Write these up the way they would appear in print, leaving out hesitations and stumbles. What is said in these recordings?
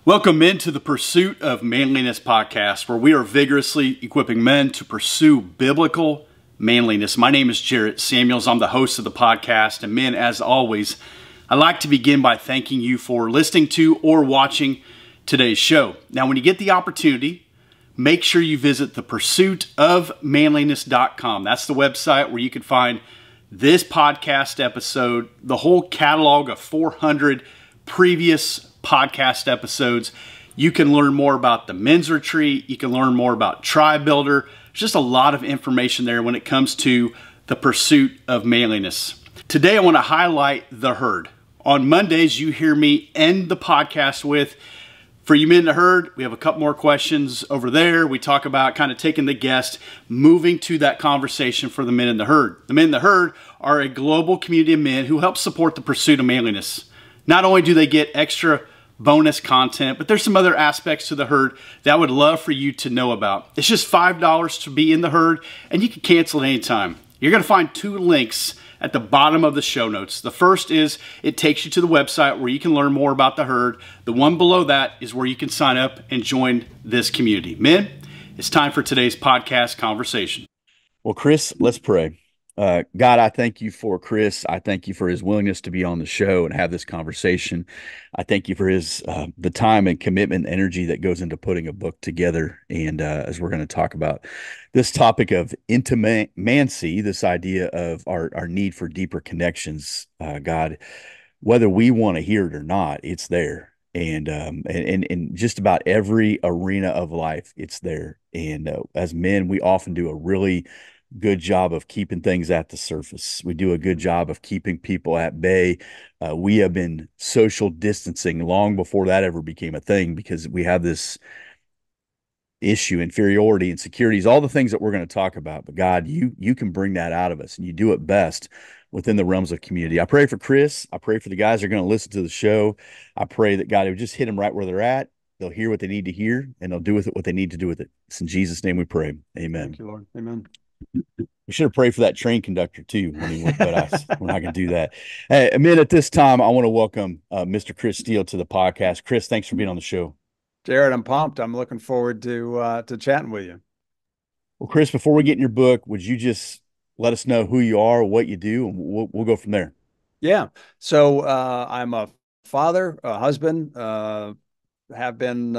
Welcome into the Pursuit of Manliness podcast, where we are vigorously equipping men to pursue biblical manliness. My name is Jarrett Samuels. I'm the host of the podcast. And men, as always, I'd like to begin by thanking you for listening to or watching today's show. Now, when you get the opportunity, make sure you visit thepursuitofmanliness.com. That's the website where you can find this podcast episode, the whole catalog of 400 previous podcast episodes. You can learn more about the men's retreat. You can learn more about Tribe Builder. There's just a lot of information there when it comes to the pursuit of manliness. Today, I want to highlight the herd. On Mondays, you hear me end the podcast with, for you men in the herd, we have a couple more questions over there. We talk about kind of taking the guest, moving to that conversation for the men in the herd. The men in the herd are a global community of men who help support the pursuit of manliness. Not only do they get extra bonus content, but there's some other aspects to the herd that I would love for you to know about. It's just $5 to be in the herd, and you can cancel at any time. You're going to find two links at the bottom of the show notes. The first is it takes you to the website where you can learn more about the herd. The one below that is where you can sign up and join this community. Men, it's time for today's podcast conversation. Well, Chris, let's pray. God, I thank you for Chris. I thank you for his willingness to be on the show and have this conversation. I thank you for his the time and commitment and energy that goes into putting a book together. And as we're going to talk about this topic of intimancy, this idea of our need for deeper connections, God, whether we want to hear it or not, it's there. And in just about every arena of life, it's there. And as men, we often do a really good job of keeping things at the surface. We do a good job of keeping people at bay. We have been social distancing long before that ever became a thing because we have this issue, inferiority, insecurities, all the things that we're going to talk about. But God, you can bring that out of us, and you do it best within the realms of community. I pray for Chris. I pray for the guys that are going to listen to the show. I pray that God would just hit them right where they're at. They'll hear what they need to hear, and they'll do with it what they need to do with it. It's in Jesus' name we pray. Amen. Thank you, Lord. Amen. We should have prayed for that train conductor too when he went, but we're not going to do that. Hey, Amin, at this time, I want to welcome Mr. Chris Steele to the podcast. Chris, thanks for being on the show. Jared, I'm pumped. I'm looking forward to chatting with you. Well, Chris, before we get in your book, would you just let us know who you are, what you do, and we'll go from there? Yeah. So I'm a father, a husband, have been,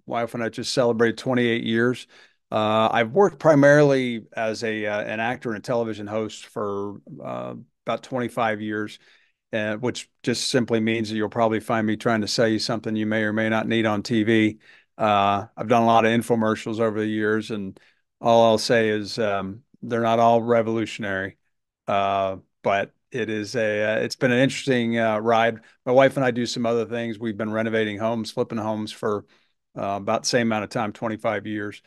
wife and I just celebrated 28 years. I've worked primarily as an actor and a television host for about 25 years, which just simply means that you'll probably find me trying to sell you something you may or may not need on TV. I've done a lot of infomercials over the years, and all I'll say is they're not all revolutionary, but it's been an interesting ride. My wife and I do some other things. We've been renovating homes, flipping homes for about the same amount of time, 25 years.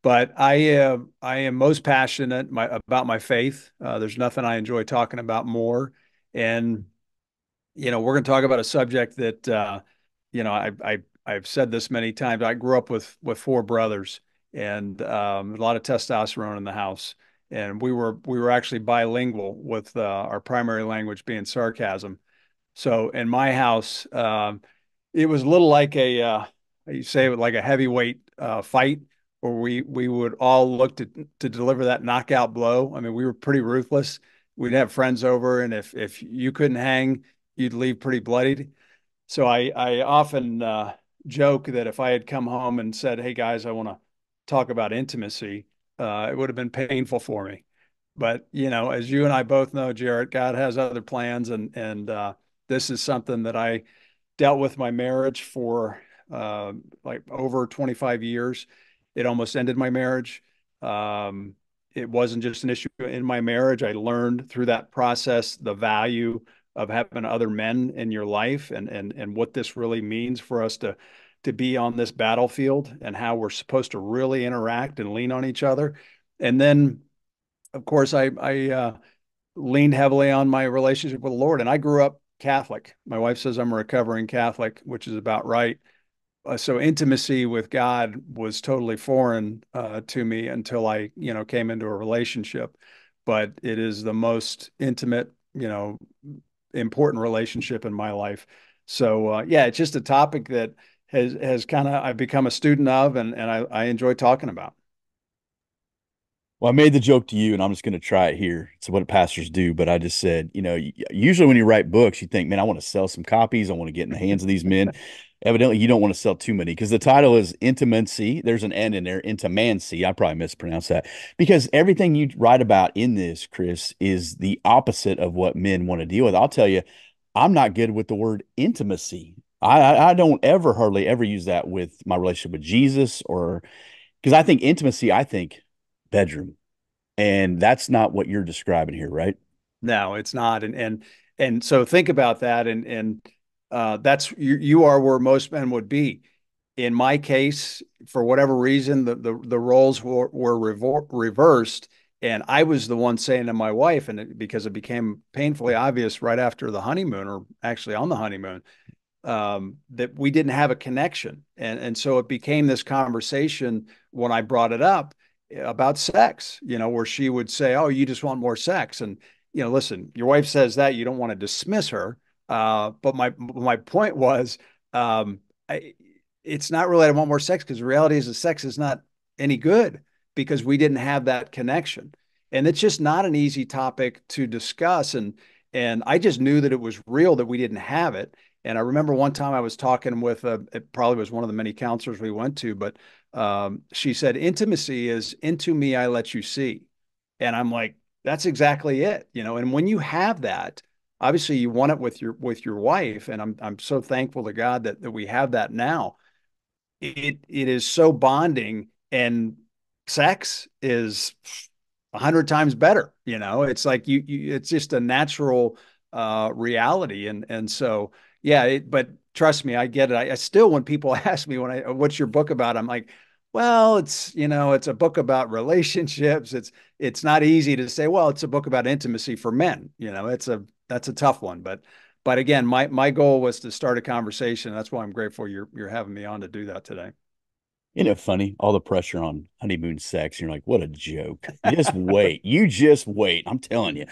But I am most passionate about my faith. There's nothing I enjoy talking about more. And, we're going to talk about a subject that, I've said this many times. I grew up with four brothers and a lot of testosterone in the house. And we were actually bilingual with our primary language being sarcasm. So in my house, it was a little like you say it like a heavyweight fight, where we would all look to deliver that knockout blow. I mean, we were pretty ruthless. We'd have friends over, and if you couldn't hang, you'd leave pretty bloodied. So I often joke that if I had come home and said, "Hey guys, I want to talk about intimacy," it would have been painful for me. But as you and I both know, Jarrett, God has other plans, and this is something that I dealt with my marriage for like over 25 years. It almost ended my marriage. It wasn't just an issue in my marriage. I learned through that process the value of having other men in your life, and what this really means for us to be on this battlefield, and how we're supposed to really interact and lean on each other. And then, of course, I leaned heavily on my relationship with the Lord, and I grew up Catholic. My wife says I'm a recovering Catholic, which is about right. So intimacy with God was totally foreign to me until I, came into a relationship. But it is the most intimate, important relationship in my life. So yeah, it's just a topic that has kind of I've become a student of, and I enjoy talking about. Well, I made the joke to you, and I'm just going to try it here. It's what pastors do, but I just said, usually when you write books, you think, man, I want to sell some copies. I want to get in the hands of these men. Evidently, you don't want to sell too many because the title is Intimancy. There's an N in there, Intimancy. I probably mispronounced that because everything you write about in this, Chris, is the opposite of what men want to deal with. I'll tell you, I'm not good with the word intimacy. I don't ever hardly ever use that with my relationship with Jesus or because I think intimacy, I think bedroom. And that's not what you're describing here, right? No, it's not. And so think about that. And that's you are where most men would be. In my case, for whatever reason, the roles were reversed. And I was the one saying to my wife, because it became painfully obvious right after the honeymoon, or actually on the honeymoon, that we didn't have a connection. And so it became this conversation when I brought it up about sex, where she would say, "Oh, you just want more sex." And, listen, your wife says that, you don't want to dismiss her. But my point was, it's not really I want more sex, because the reality is the sex is not any good because we didn't have that connection. And it's just not an easy topic to discuss. And I just knew that it was real, that we didn't have it. And I remember one time I was talking with it probably was one of the many counselors we went to, but she said, intimacy is into me, I let you see. And I'm like, that's exactly it, And when you have that, obviously you want it with your wife, and I'm so thankful to God that we have that now. It is so bonding, and sex is 100 times better. It's like it's just a natural reality. And so, yeah, but trust me, I get it. I still, when people ask me what's your book about, I'm like, well, it's a book about relationships. It's not easy to say, well, it's a book about intimacy for men. That's a tough one. But again, my goal was to start a conversation. That's why I'm grateful you're having me on to do that today. Funny? All the pressure on honeymoon sex. You're like, what a joke. Just wait. You just wait. I'm telling you.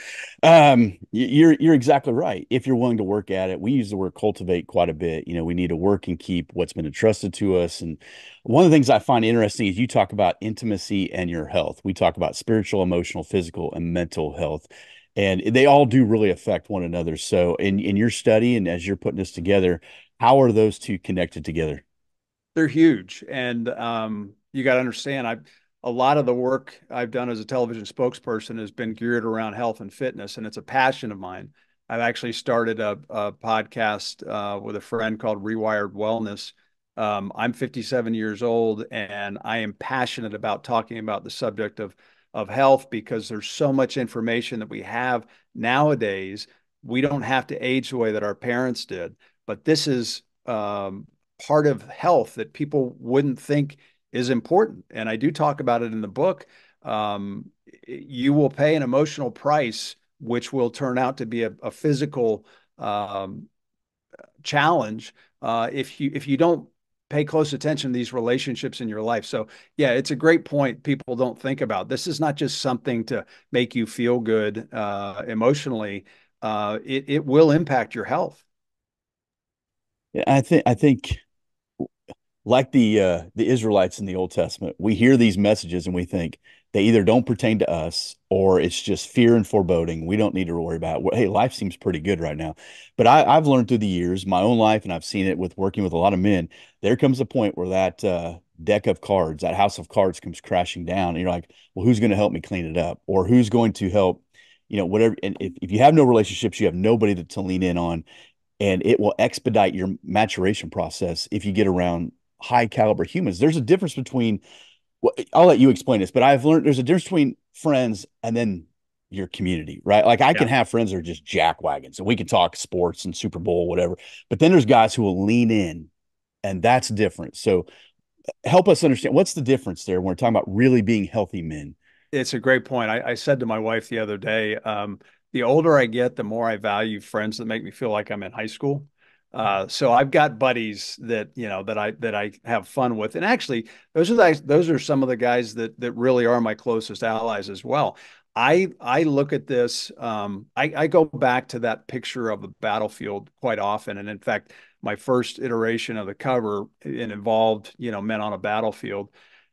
You're exactly right. If you're willing to work at it, we use the word cultivate quite a bit. We need to work and keep what's been entrusted to us. And one of the things I find interesting is you talk about intimacy and your health. We talk about spiritual, emotional, physical, and mental health. And they all do really affect one another. So in your study and as you're putting this together, how are those two connected together? They're huge. And you got to understand, a lot of the work I've done as a television spokesperson has been geared around health and fitness, and it's a passion of mine. I've actually started a podcast with a friend called Rewired Wellness. I'm 57 years old, and I am passionate about talking about the subject of health, because there's so much information that we have nowadays. We don't have to age the way that our parents did, but this is part of health that people wouldn't think is important. And I do talk about it in the book. You will pay an emotional price, which will turn out to be a physical challenge if you don't pay close attention to these relationships in your life. So yeah, it's a great point people don't think about. This is not just something to make you feel good emotionally. It will impact your health. Yeah, I think like the Israelites in the Old Testament, we hear these messages and we think they either don't pertain to us or it's just fear and foreboding. We don't need to worry about it. Hey, life seems pretty good right now. But I've learned through the years, my own life, and I've seen it with working with a lot of men, there comes a point where that deck of cards, that house of cards comes crashing down. And you're like, well, who's going to help me clean it up? Or who's going to help, whatever. And if you have no relationships, you have nobody to lean in on. And it will expedite your maturation process if you get around high caliber humans. There's a difference between, well, I'll let you explain this, but I've learned there's a difference between friends and then your community, right? Like I can Yeah. have friends that are just jackwagons and we can talk sports and Super Bowl, whatever. But then there's guys who will lean in, and that's different. So help us understand what's the difference there when we're talking about really being healthy men. It's a great point. I said to my wife the other day, the older I get, the more I value friends that make me feel like I'm in high school. So I've got buddies that that I have fun with, and actually, those are some of the guys that really are my closest allies as well. I look at this. I go back to that picture of a battlefield quite often, and in fact, my first iteration of the cover. It involved, men on a battlefield.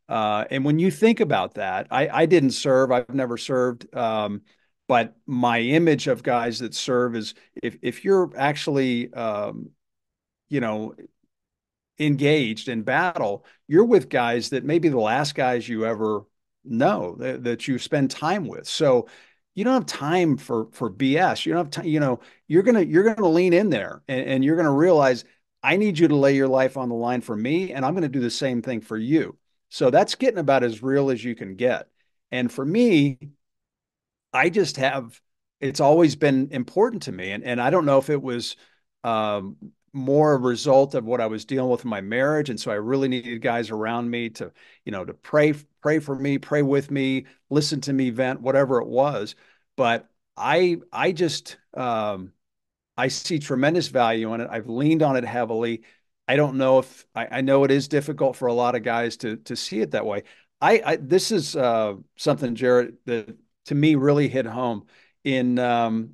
And when you think about that, I didn't serve. I've never served. But my image of guys that serve is if you're actually, you know, engaged in battle, you're with guys that may be the last guys you ever know that you spend time with. So you don't have time for BS. You don't have time, you're gonna lean in there and you're gonna realize I need you to lay your life on the line for me, and I'm gonna do the same thing for you. So that's getting about as real as you can get. And for me, I just have, it's always been important to me. And I don't know if it was um, more a result of what I was dealing with in my marriage. And so I really needed guys around me to, to pray for me, pray with me, listen to me vent, whatever it was. But I just, I see tremendous value in it. I've leaned on it heavily. I don't know if I know it is difficult for a lot of guys to see it that way. This is something, Jared, that to me really hit home in 2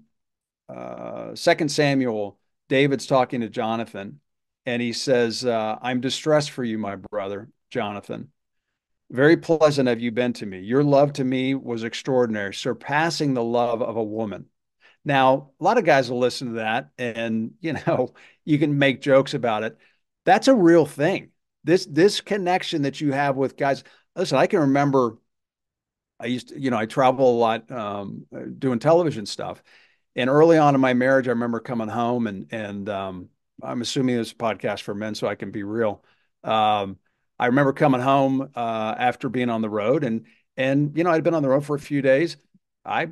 Samuel. David's talking to Jonathan, and he says, "I'm distressed for you, my brother, Jonathan. Very pleasant have you been to me. Your love to me was extraordinary, surpassing the love of a woman." Now, a lot of guys will listen to that and, you can make jokes about it. That's a real thing. This connection that you have with guys. Listen, I can remember I used to, I travel a lot doing television stuff. And early on in my marriage, I remember coming home and I'm assuming this is a podcast for men, so I can be real. Um, I remember coming home after being on the road and I'd been on the road for a few days. I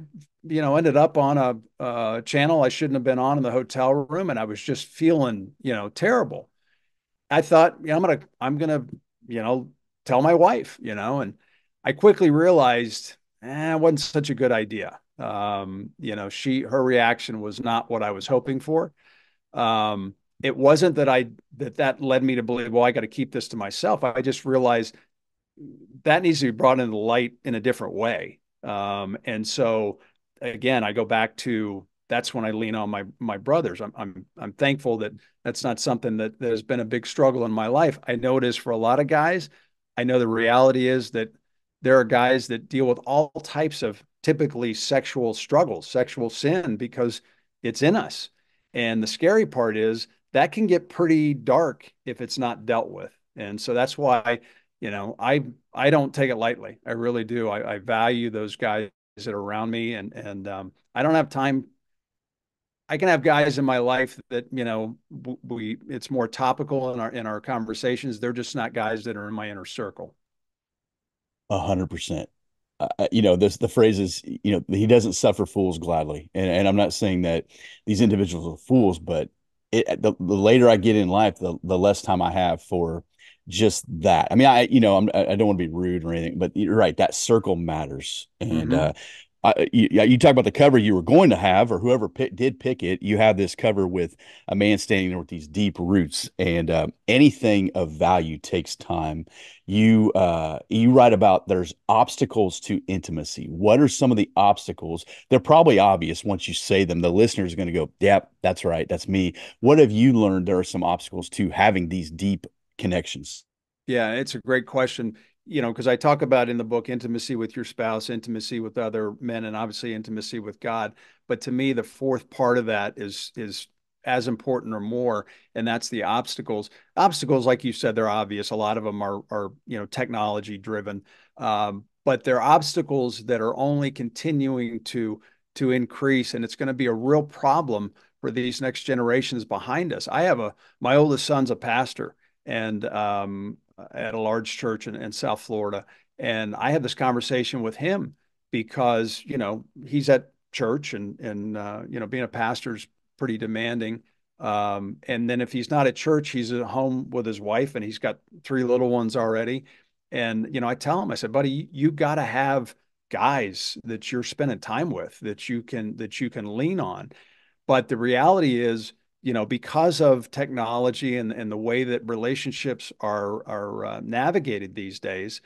ended up on a channel I shouldn't have been on in the hotel room, and I was just feeling terrible. I thought, I'm gonna, tell my wife, and I quickly realized, it wasn't such a good idea. Her reaction was not what I was hoping for. It wasn't that led me to believe, well, I got to keep this to myself. I just realized that needs to be brought into the light in a different way. And so again, I go back to that's when I lean on my brothers. I'm thankful that that's not something that has been a big struggle in my life. I know it is for a lot of guys. I know the reality is that there are guys that deal with all types of typically sexual struggles, sexual sin, because it's in us. And the scary part is that can get pretty dark if it's not dealt with. And so that's why, I don't take it lightly. I really do. I value those guys that are around me, and I don't have time. I can have guys in my life that we it's more topical in our conversations. They're just not guys that are in my inner circle. 100%. The phrase is, he doesn't suffer fools gladly. And I'm not saying that these individuals are fools, but the later I get in life, the less time I have for just that. I mean, I don't want to be rude or anything, but you're right. That circle matters. And, Mhm. you talk about the cover you were going to have, or whoever did pick it. You have this cover with a man standing there with these deep roots, and anything of value takes time. You write about there's obstacles to intimacy. What are some of the obstacles? They're probably obvious once you say them. The listener is going to go, "Yep, that's right, that's me." What have you learned? There are some obstacles to having these deep connections. Yeah, it's a great question. Because I talk about in the book intimacy with your spouse, intimacy with other men, and obviously intimacy with God. But to me, the fourth part of that is as important or more, and that's the obstacles. Obstacles, like you said, they're obvious. A lot of them are technology driven, but they're obstacles that are only continuing to increase, and it's going to be a real problem for these next generations behind us. My oldest son's a pastor, and at a large church in South Florida. And I had this conversation with him because, he's at church and being a pastor is pretty demanding. And then if he's not at church, he's at home with his wife and he's got 3 little ones already. And, I tell him, I said, buddy, you got to have guys that you're spending time with that you can lean on. But the reality is, because of technology and the way that relationships are navigated these days,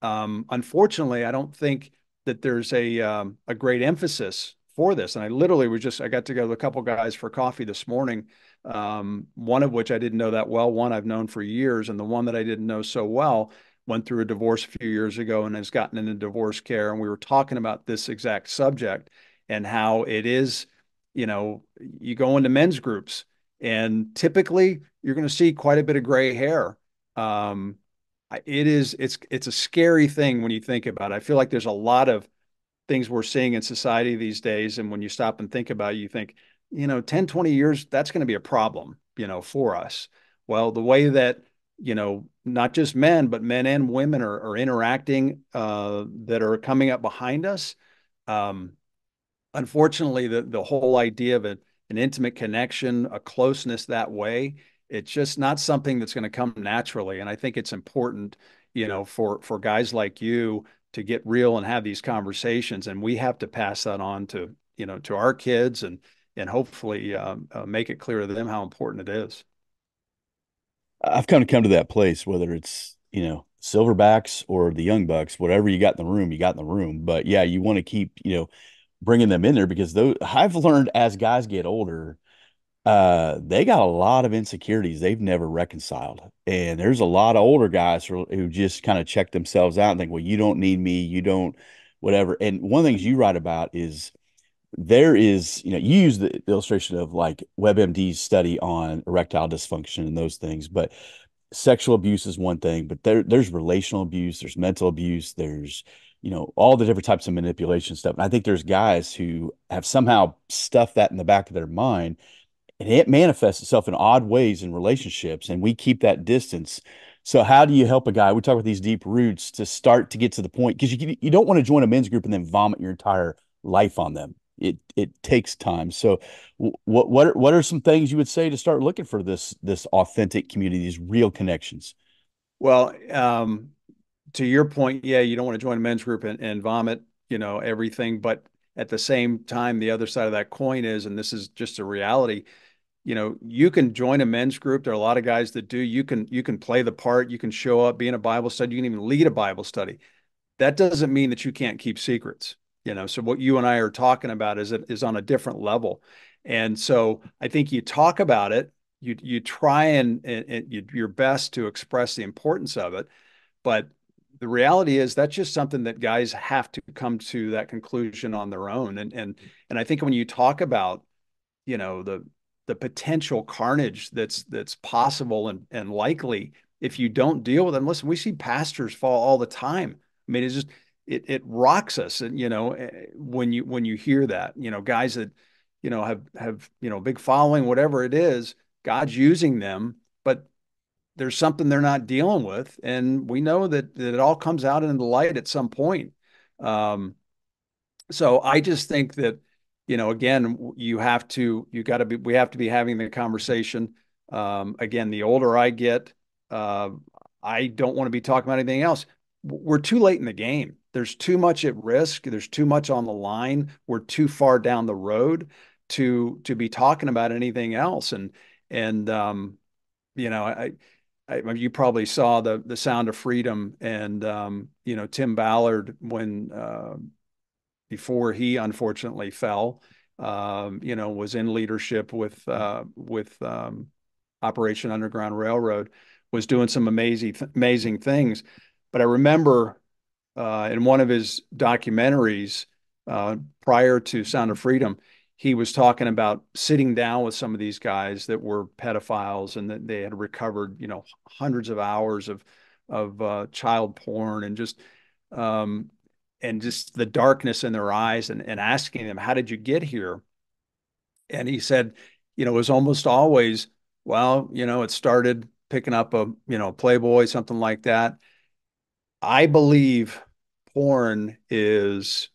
unfortunately, I don't think that there's a great emphasis for this. And I got to go with a couple guys for coffee this morning one of which I didn't know that well. One I've known for years, and the one that I didn't know so well went through a divorce a few years ago and has gotten into divorce care. And we were talking about this exact subject and how it is, you go into men's groups and typically you're going to see quite a bit of gray hair. Um, it's a scary thing when you think about it. I feel like there's a lot of things we're seeing in society these days. And when you stop and think about it, you think, 10, 20 years, that's going to be a problem, for us. Well, the way that, not just men, but men and women are interacting, that are coming up behind us. Um, Unfortunately, the whole idea of an intimate connection, a closeness that way, it's just not something that's going to come naturally. And I think it's important, for guys like you to get real and have these conversations. And we have to pass that on to, to our kids and hopefully make it clear to them how important it is. I've kind of come to that place, whether it's, silverbacks or the young bucks, whatever you got in the room, you got in the room. But yeah, you want to keep, bringing them in there because those I've learned as guys get older, they got a lot of insecurities they've never reconciled. And there's a lot of older guys who just kind of check themselves out and think, well, you don't need me, you don't, whatever. And one of the things you write about is there is, you use the illustration of like WebMD's study on erectile dysfunction and those things, but sexual abuse is one thing, but there's relational abuse, there's mental abuse, there's, all the different types of manipulation stuff. And I think there's guys who have somehow stuffed that in the back of their mind, and it manifests itself in odd ways in relationships, and we keep that distance. So how do you help a guy? We talk about these deep roots to start to get to the point, because you don't want to join a men's group and then vomit your entire life on them. It takes time. So what are some things you would say to start looking for this authentic community, these real connections? Well, to your point, yeah, you don't want to join a men's group and vomit, everything. But at the same time, the other side of that coin is, and this is just a reality, you can join a men's group. There are a lot of guys that do. You can play the part. You can show up, be in a Bible study. You can even lead a Bible study. That doesn't mean that you can't keep secrets. So what you and I are talking about is on a different level. And so I think you talk about it. You try and your best to express the importance of it, but the reality is that's just something that guys have to come to that conclusion on their own. And I think when you talk about, the potential carnage that's possible and likely if you don't deal with them. Listen, we see pastors fall all the time. I mean, it's just it rocks us, and when you hear that, guys that have big following, whatever it is, God's using them, but there's something they're not dealing with, and we know that it all comes out into the light at some point. Um, so I just think that, again, we have to be having the conversation. Again, the older I get, uh, I don't want to be talking about anything else. We're too late in the game. There's too much at risk. There's too much on the line. We're too far down the road to be talking about anything else. And you probably saw the Sound of Freedom, and Tim Ballard when before he unfortunately fell, was in leadership with Operation Underground Railroad, was doing some amazing things. But I remember in one of his documentaries prior to Sound of Freedom, he was talking about sitting down with some of these guys that were pedophiles and that they had recovered, hundreds of hours of child porn, um, and just the darkness in their eyes, and asking them, how did you get here? And he said, it was almost always, well, it started picking up a Playboy, something like that. I believe porn is,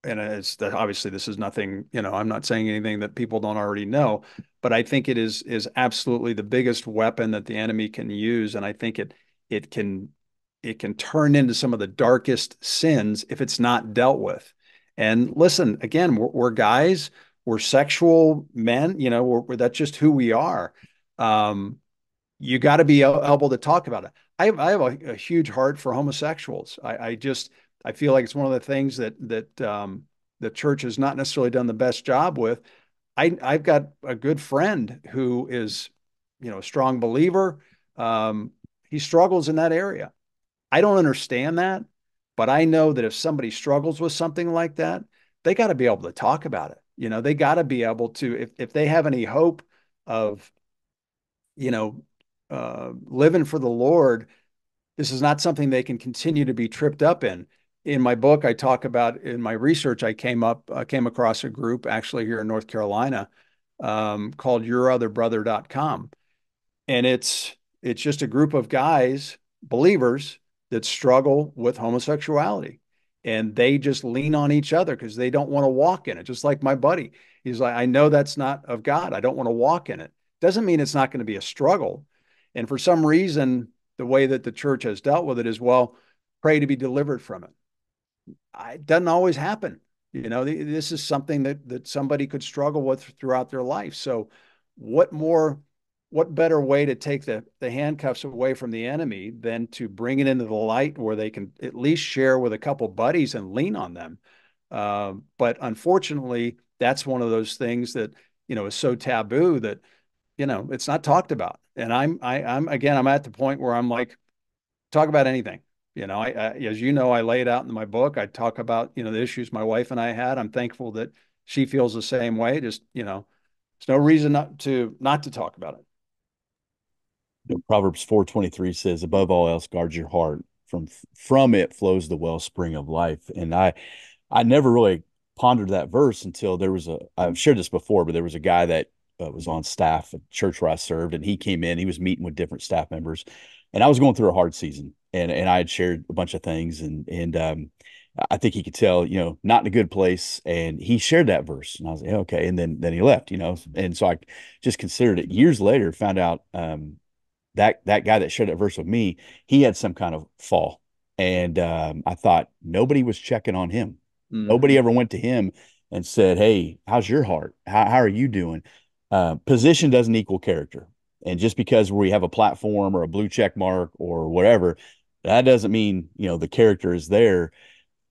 and it's obviously this is nothing, I'm not saying anything that people don't already know, but I think it is absolutely the biggest weapon that the enemy can use. And I think it can turn into some of the darkest sins if it's not dealt with. And listen, again, we're guys, we're sexual men, that's just who we are. You got to be able to talk about it. I have a huge heart for homosexuals. I feel like it's one of the things that the church has not necessarily done the best job with. I've got a good friend who is, a strong believer. Um, he struggles in that area. I don't understand that, but I know that if somebody struggles with something like that, they got to be able to talk about it. They got to be able to, if they have any hope of, you know, living for the Lord, this is not something they can continue to be tripped up in. In my book, I talk about, in my research, I came across a group actually here in North Carolina, called YourOtherBrother.com. And it's just a group of guys, believers, that struggle with homosexuality. And they just lean on each other because they don't want to walk in it. Just like my buddy. He's like, I know that's not of God. I don't want to walk in it. Doesn't mean it's not going to be a struggle. And for some reason, the way that the church has dealt with it is, well, pray to be delivered from it. It doesn't always happen. This is something that somebody could struggle with throughout their life. So what more, what better way to take the handcuffs away from the enemy than to bring it into the light where they can at least share with a couple buddies and lean on them. But unfortunately, that's one of those things that, is so taboo that, it's not talked about. And I'm again, I'm at the point where I'm like, talk about anything. As you know, I lay it out in my book. I talk about, the issues my wife and I had. I'm thankful that she feels the same way. Just, there's no reason not to talk about it. Proverbs 4:23 says, above all else, guard your heart. From it flows the wellspring of life. And I never really pondered that verse until I've shared this before, but there was a guy that was on staff at church where I served, and he came in, he was meeting with different staff members, and I was going through a hard season, and I had shared a bunch of things, and I think he could tell, not in a good place, and he shared that verse, and I was like, okay, and then he left, and so I just considered it. Years later, found out that guy that shared that verse with me, he had some kind of fall, and I thought nobody was checking on him. Nobody Mm-hmm. ever went to him and said, "Hey, how's your heart? How are you doing?" Position doesn't equal character, and just because we have a platform or a blue check mark or whatever, that doesn't mean the character is there.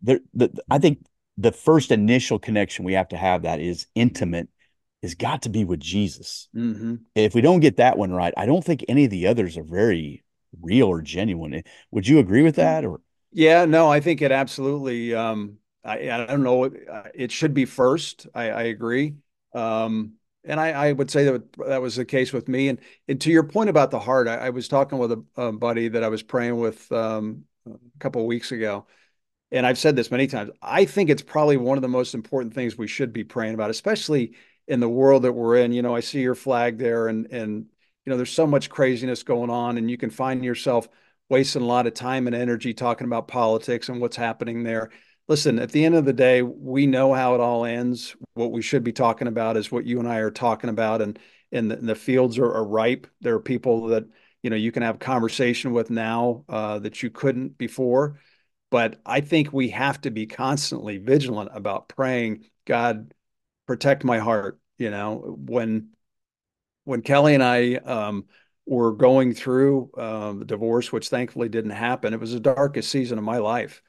I think the first initial connection we have to have that is intimate has got to be with Jesus. Mm-hmm. If we don't get that one right, I don't think any of the others are very real or genuine. Would you agree with that? Or Yeah, no, I think it absolutely. I don't know. It should be first. I agree. And I would say that was the case with me. And to your point about the heart, I was talking with a buddy that I was praying with a couple of weeks ago, and I've said this many times. I think it's probably one of the most important things we should be praying about, especially in the world that we're in. I see your flag there, and there's so much craziness going on, and you can find yourself wasting a lot of time and energy talking about politics and what's happening there. Listen, at the end of the day, we know how it all ends. What we should be talking about is what you and I are talking about, and the fields are ripe. There are people that you can have conversation with now that you couldn't before. But I think we have to be constantly vigilant about praying, God, protect my heart. When Kelly and I were going through the divorce, which thankfully didn't happen, it was the darkest season of my life.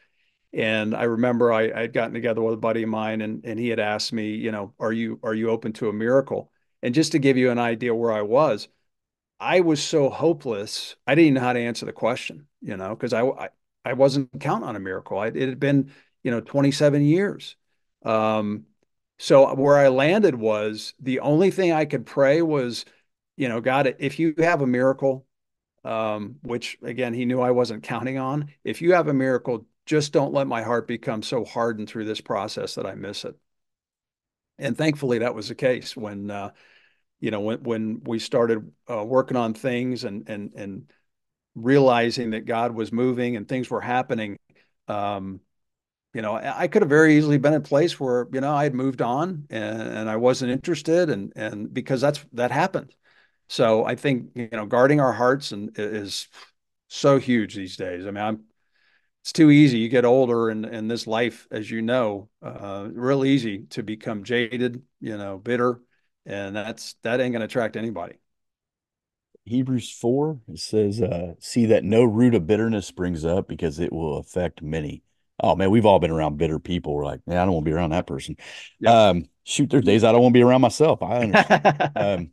And I remember I'd gotten together with a buddy of mine, and he had asked me, are you open to a miracle? And just to give you an idea where I was so hopeless. I didn't know how to answer the question, because I wasn't counting on a miracle. It had been, 27 years. Um, so where I landed was the only thing I could pray was, God, if you have a miracle, which again, he knew I wasn't counting on, if you have a miracle, just don't let my heart become so hardened through this process that I miss it. And thankfully, that was the case when we started working on things and realizing that God was moving and things were happening. Um, I could have very easily been in a place where, I had moved on and I wasn't interested and because that happened. So I think, guarding our hearts is so huge these days. I mean, it's too easy. You get older and this life, as you know, real easy to become jaded, bitter, and that ain't gonna attract anybody. Hebrews 4, it says, see that no root of bitterness springs up because it will affect many. Oh man, we've all been around bitter people. We're like, yeah, I don't want to be around that person. Yep. Shoot, there's days I don't want to be around myself. I understand.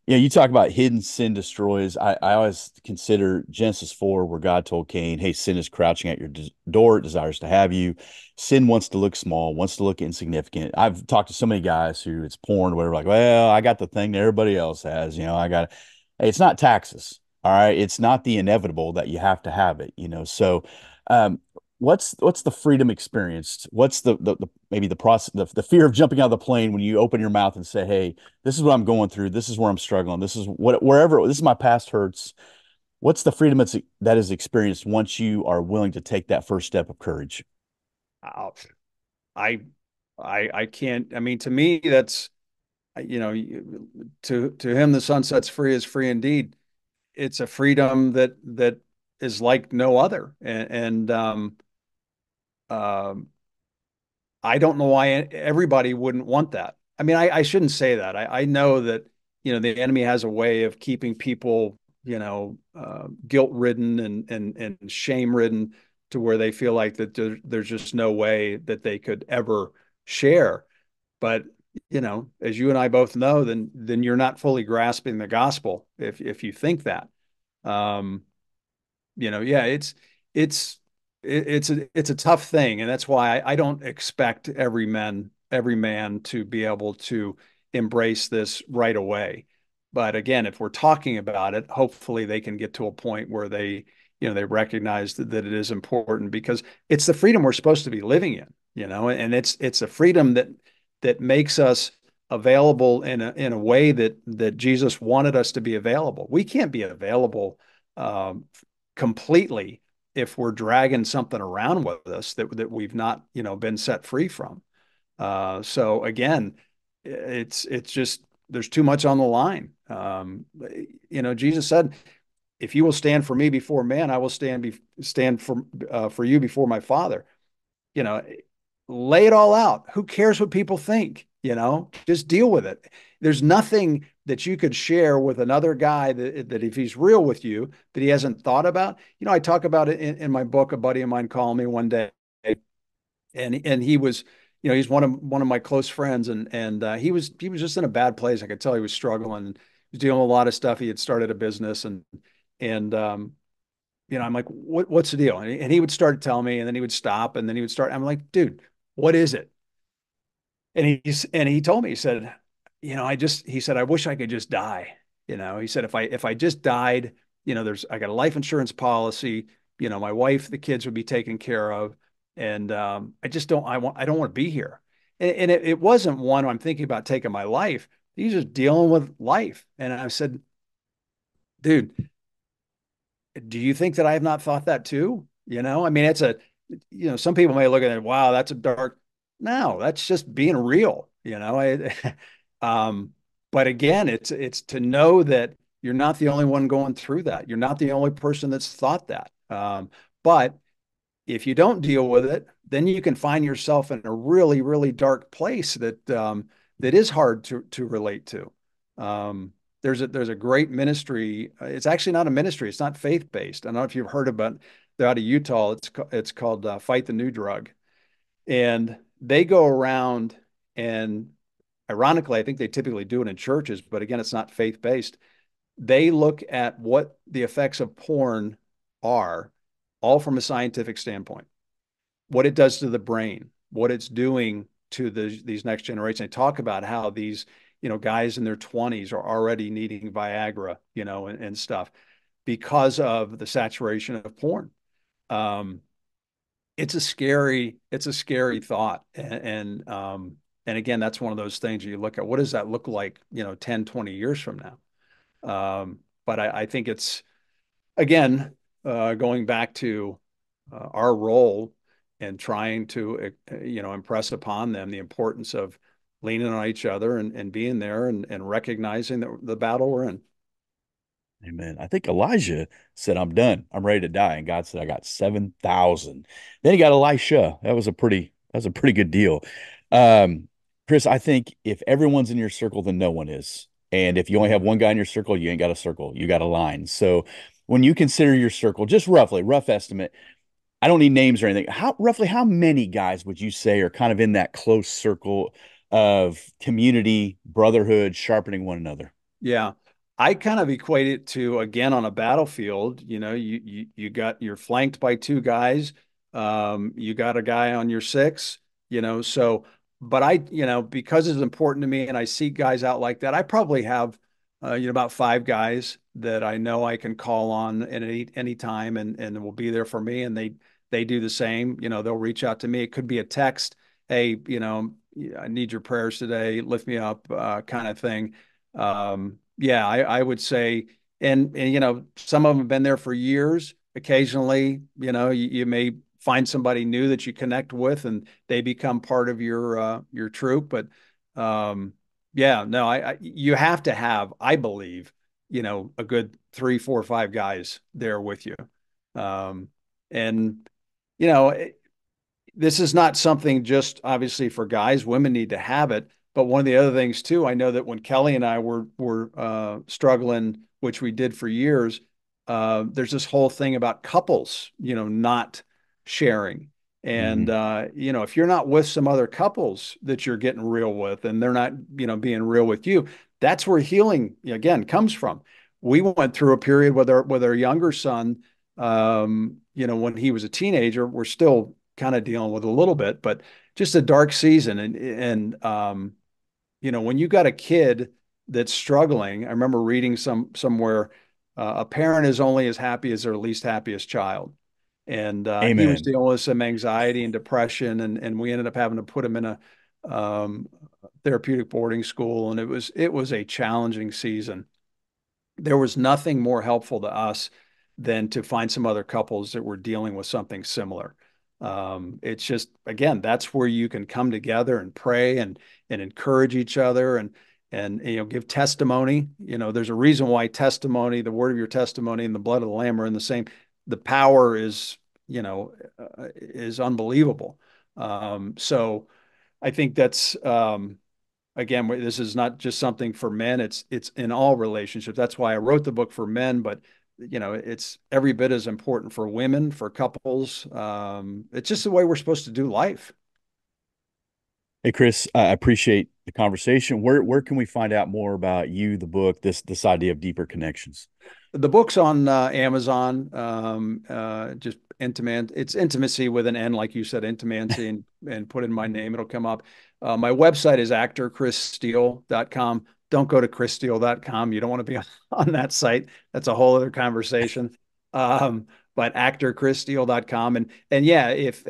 Yeah, you talk about hidden sin destroys. I always consider Genesis 4, where God told Cain, hey, sin is crouching at your door, it desires to have you. Sin wants to look small, wants to look insignificant. I've talked to so many guys who it's porn or whatever, like, well, I got the thing that everybody else has, I got it. Hey, it's not taxes. All right. It's not the inevitable that you have to have it. So um, what's the freedom experienced? What's the maybe the process, the fear of jumping out of the plane when you open your mouth and say, hey, this is what I'm going through. This is where I'm struggling. This is wherever this is my past hurts. What's the freedom that is experienced once you are willing to take that first step of courage? Uh, I, I can't. I mean, to me, that's to him the sun sets free is free indeed. It's a freedom that is like no other, and um, I don't know why everybody wouldn't want that. I mean, I shouldn't say that. I know that, the enemy has a way of keeping people, guilt ridden and shame ridden to where they feel like that there's just no way that they could ever share. But, as you and I both know, then you're not fully grasping the gospel if you think that. Um, yeah, it's it's a tough thing, and that's why I don't expect every man to be able to embrace this right away. But again, if we're talking about it, hopefully they can get to a point where they recognize that it is important, because it's the freedom we're supposed to be living in, and it's a freedom that makes us available in a way that Jesus wanted us to be available. We can't be available um, completely if we're dragging something around with us that we've not been set free from. So again, it's just there's too much on the line. Jesus said, "If you will stand for me before man, I will stand for you before my Father." You know, lay it all out. Who cares what people think? Just deal with it. There's nothing that you could share with another guy that if he's real with you, that he hasn't thought about. I talk about it in my book. A buddy of mine called me one day, and he was, he's one of my close friends, and he was just in a bad place. I could tell he was struggling. He was dealing with a lot of stuff. He had started a business, and I'm like, what's the deal? And he would start to tell me, and then he would stop, and then he would start. I'm like, dude, what is it? And he told me, he said, he said, I wish I could just die. He said, if I just died, I got a life insurance policy, my wife, the kids would be taken care of. And I don't want to be here. And it wasn't one I'm thinking about taking my life. He's just dealing with life. And I said, dude, do you think that I have not thought that too? I mean, some people may look at it, wow, that's a dark. No, that's just being real. But again, it's to know that you're not the only one going through that. You're not the only person that's thought that. But if you don't deal with it, then you can find yourself in a really, really dark place that is hard to relate to. There's a great ministry. It's actually not a ministry. It's not faith based. I don't know if you've heard about. They're out of Utah. It's called Fight the New Drug, and they go around and, ironically, I think they typically do it in churches, but again, it's not faith based. They look at what the effects of porn are, all from a scientific standpoint, what it does to the brain, what it's doing to these next generations. They talk about how these, guys in their 20s are already needing Viagra, and stuff because of the saturation of porn. Um, it's a scary thought. And again, that's one of those things you look at, what does that look like, 10, 20 years from now? But I think it's, again, going back to our role and trying to, impress upon them the importance of leaning on each other and being there and recognizing the battle we're in. Amen. I think Elijah said, I'm done. I'm ready to die. And God said, I got 7,000. Then he got Elisha. That was a pretty good deal. Um, Chris, I think if everyone's in your circle, then no one is. And if you only have one guy in your circle, you ain't got a circle. You got a line. So when you consider your circle, just roughly, rough estimate, I don't need names or anything. Roughly how many guys would you say are kind of in that close circle of community, brotherhood, sharpening one another? Yeah. I kind of equate it to, again, on a battlefield, you're flanked by two guys. You got a guy on your six, so, but because it's important to me and I see guys out like that, I probably have, about five guys that I know I can call on at any time and will be there for me. And they do the same, they'll reach out to me. It could be a text. Hey, I need your prayers today. Lift me up, kind of thing. Yeah, I would say, and some of them have been there for years. Occasionally, you may find somebody new that you connect with, and they become part of your troop. But yeah, no, you have to have, I believe, a good 3, 4, 5 guys there with you. And you know, this is not something just obviously for guys. Women need to have it. But one of the other things too, I know that when Kelly and I were struggling, which we did for years, there's this whole thing about couples, not sharing. And Mhm. if you're not with some other couples that you're getting real with, and they're not, being real with you, that's where healing again comes from. We went through a period with our younger son, when he was a teenager. We're still kind of dealing with a little bit, but just a dark season. And when you got a kid that's struggling, I remember reading somewhere, a parent is only as happy as their least happiest child. And he was Amen. dealing with some anxiety and depression, and we ended up having to put him in a um, therapeutic boarding school, and it was a challenging season. There was nothing more helpful to us than to find some other couples that were dealing with something similar. It's just, again, that's where you can come together and pray and encourage each other and give testimony. There's a reason why testimony, the word of your testimony and the blood of the Lamb are in the same. The power is unbelievable. So I think that's again, this is not just something for men. It's in all relationships. That's why I wrote the book for men, but it's every bit as important for women, for couples. It's just the way we're supposed to do life. Hey, Chris, I appreciate the conversation. Where can we find out more about you, the book, this idea of deeper connections? The book's on Amazon. Just it's Intimacy with an N, like you said, Intimancy, and put in my name, it'll come up. My website is actorchrissteele.com. Don't go to chrissteele.com. You don't want to be on that site. That's a whole other conversation. But actorchrissteele.com. And yeah, if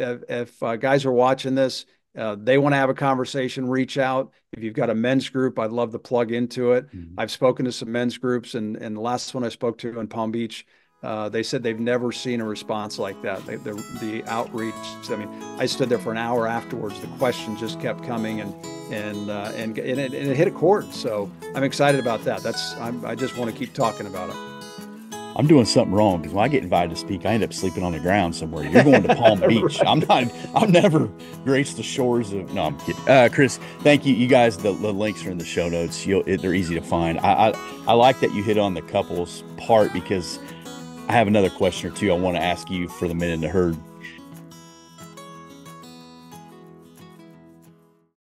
guys are watching this, they want to have a conversation, reach out. If you've got a men's group, I'd love to plug into it. Mhm. I've spoken to some men's groups, and the last one I spoke to in Palm Beach, they said they've never seen a response like that. The outreach. I mean, I stood there for an hour afterwards. The questions just kept coming, and it hit a chord. So I'm excited about that. I just want to keep talking about it. I'm doing something wrong because when I get invited to speak, I end up sleeping on the ground somewhere. You're going to Palm Beach. Right. I've never graced the shores of, no, I'm kidding. Chris, thank you. You guys, the links are in the show notes. They're easy to find. I like that you hit on the couples part because I have another question or two I want to ask you for the men in the herd